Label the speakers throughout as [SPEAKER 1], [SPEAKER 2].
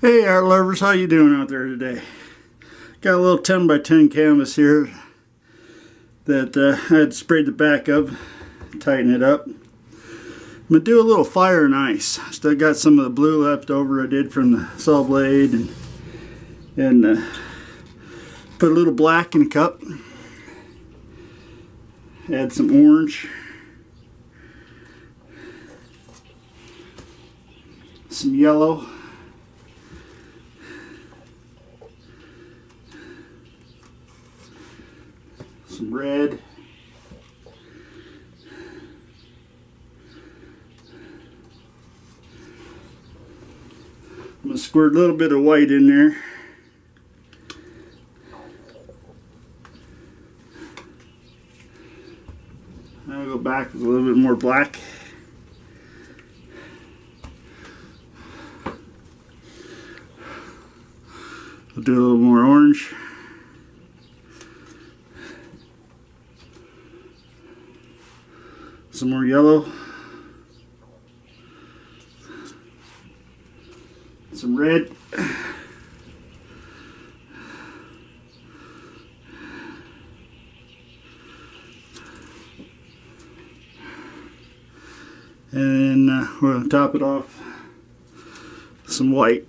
[SPEAKER 1] Hey art lovers, how you doing out there today? Got a little 10 by 10 canvas here that I had sprayed the back of, tighten it up. I'm going to do a little fire and ice. Still got some of the blue left over I did from the saw blade, and put a little black in a cup. Add some orange. Some yellow. Some red. I'm going to squirt a little bit of white in there. I'll go back with a little bit more black. I'll do a little more orange. Some more yellow. Some red. And then we're going to top it off with some white.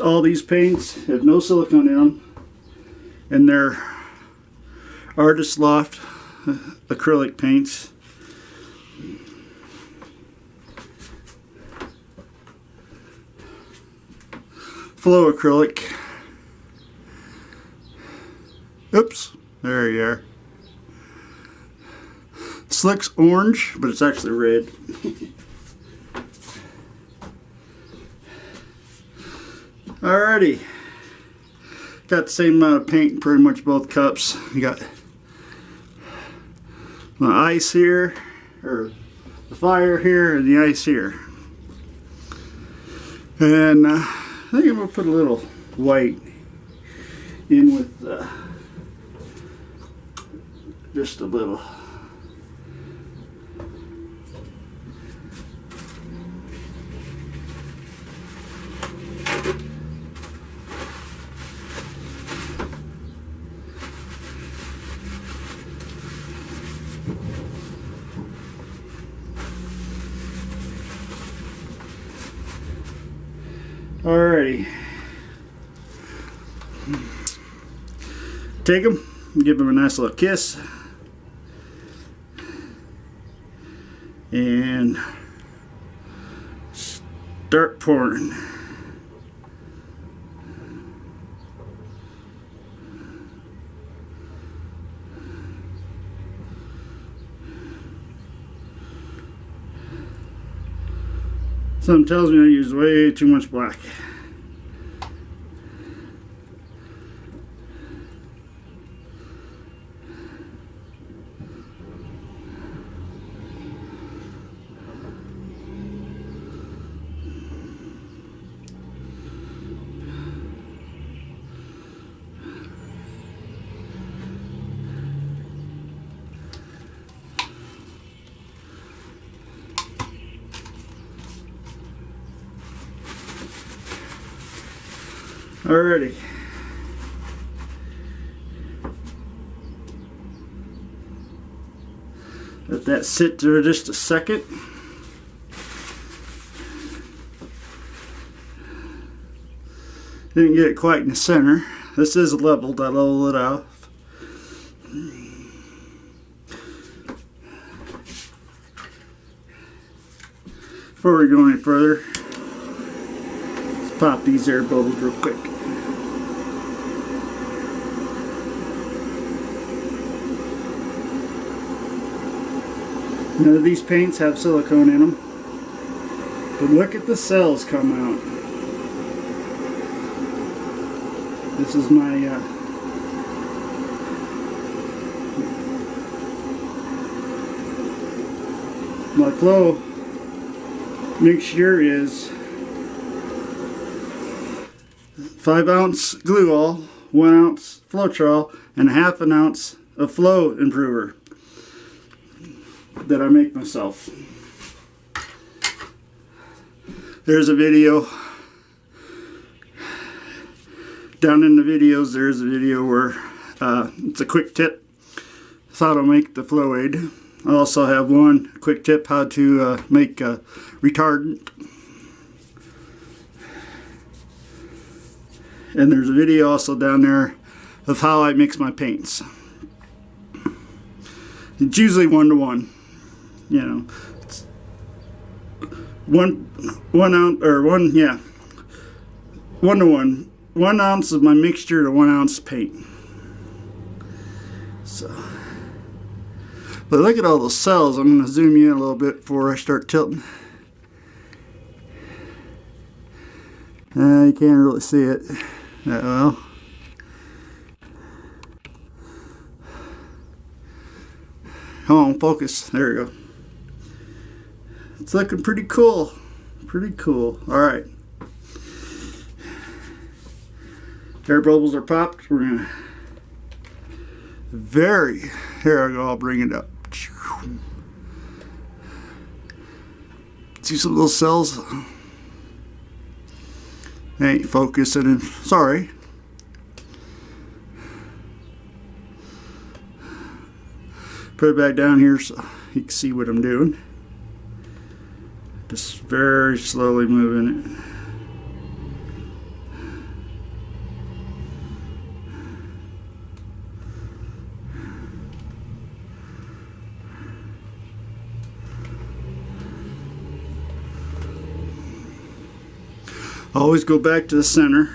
[SPEAKER 1] All these paints have no silicone in them, and they're Artist Loft acrylic paints. Flow acrylic. Oops, there you are. This looks orange, but it's actually red. Alrighty, got the same amount of paint in pretty much both cups. You got my ice here, or the fire here, and the ice here. And I think I'm going to put a little white in with just a little. Alrighty, take them, give them a nice little kiss, and start pouring. Something tells me I used way too much black. Alrighty. Let that sit there just a second. Didn't get it quite in the center. This is leveled, I level it out. Before we go any further, let's pop these air bubbles real quick. None of these paints have silicone in them, but look at the cells come out. This is my flow mixture is 5 ounce glue all, 1 ounce Floetrol, and 1/2 ounce a flow improver that I make myself. There's a video. Down in the videos, there's a video where it's a quick tip how to make the flow aid. I also have one quick tip how to make a retardant. And there's a video also down there of how I mix my paints. It's usually 1-to-1. You know, it's one ounce or 1-to-1. 1 ounce of my mixture to 1 ounce paint. So, but look at all those cells. I'm going to zoom you in a little bit before I start tilting. You can't really see it that well. Come on, focus. There we go. It's looking pretty cool. Pretty cool. Alright. Air bubbles are popped. We're going to here I go, I'll bring it up. See some little cells? Ain't focusing. Sorry. Put it back down here so you can see what I'm doing. Just very slowly moving it. Always go back to the center.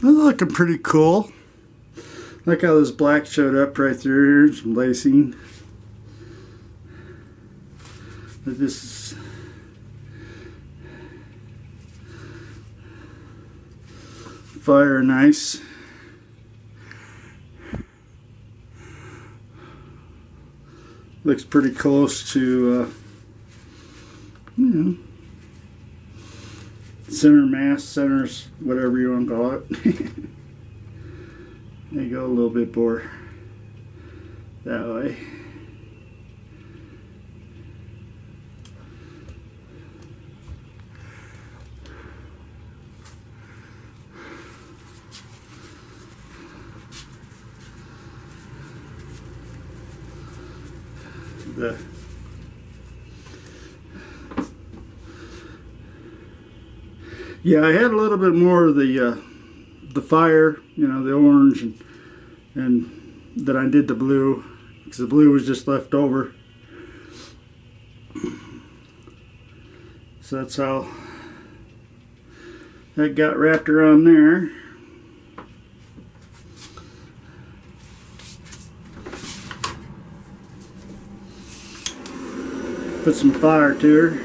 [SPEAKER 1] Looking pretty cool. Look how this black showed up right through here, some lacing. This is fire nice. Looks pretty close to, you know, center mass, centers, whatever you want to call it. There you go, a little bit more that way. Yeah, I had a little bit more of the fire, you know, the orange, and then I did the blue, because the blue was just left over. So that's how that got wrapped around there. Put some fire to her.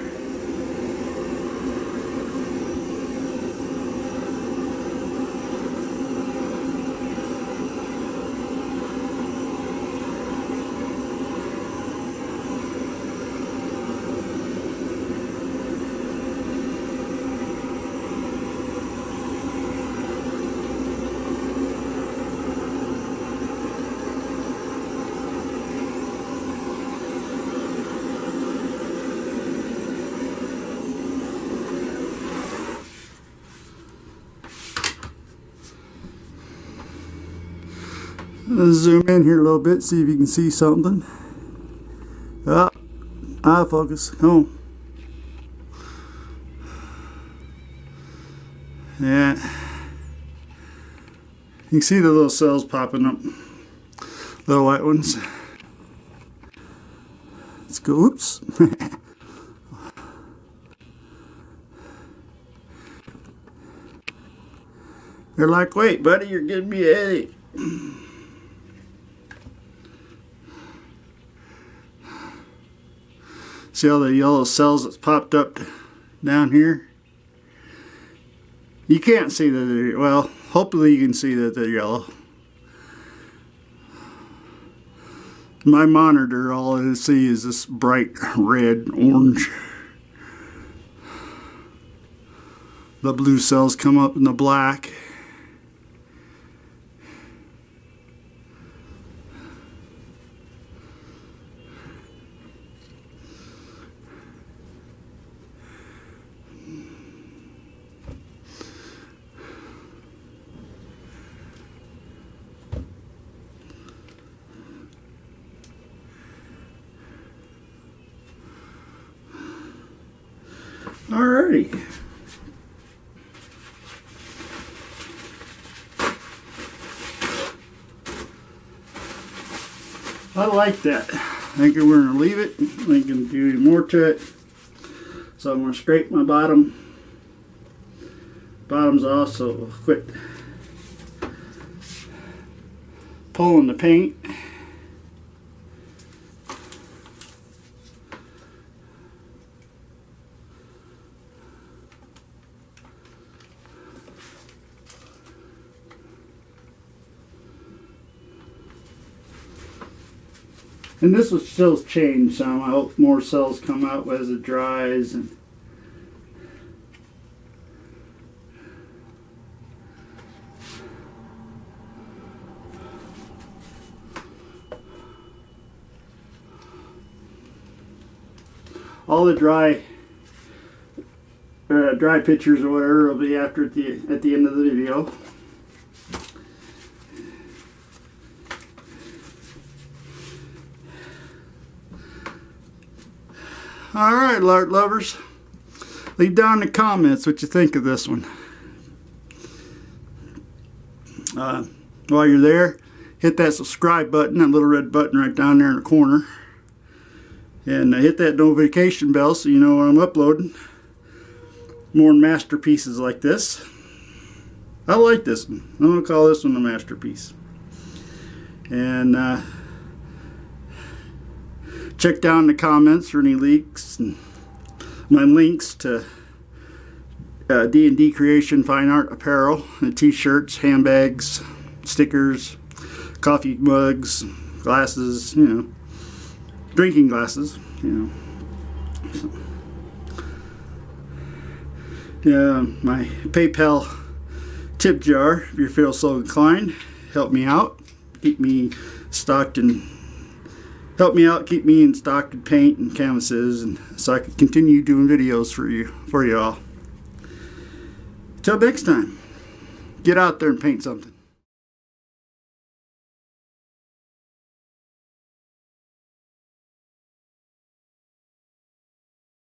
[SPEAKER 1] Let's zoom in here a little bit, see if you can see something. Eye focus, come on. Yeah. You can see the little cells popping up. Little white ones. Let's go, oops. They're like, wait, buddy, you're giving me a headache. See all the yellow cells that's popped up down here? You can't see that they're, well, hopefully you can see that they're yellow. My monitor, all I see is this bright red, orange. The blue cells come up in the black. Alrighty. I like that. I think we're going to leave it. I can do any more to it. So I'm going to scrape my bottom. Bottoms also quit pulling the paint. And this will still change some. I hope more cells come out as it dries. And all the dry pictures or whatever will be after at the end of the video. Alright, art lovers, leave down in the comments what you think of this one. While you're there, hit that subscribe button, that little red button right down there in the corner. And hit that notification bell so you know when I'm uploading more masterpieces like this. I like this one. I'm going to call this one a masterpiece. And check down in the comments for any leaks and my links to D&D Creation Fine Art Apparel, and t-shirts, handbags, stickers, coffee mugs, glasses, you know, drinking glasses, you know. So, my PayPal tip jar, if you feel so inclined. Help me out, keep me stocked and help me out, keep me in stock and paint and canvases, and so I can continue doing videos for you all. Till next time, get out there and paint something.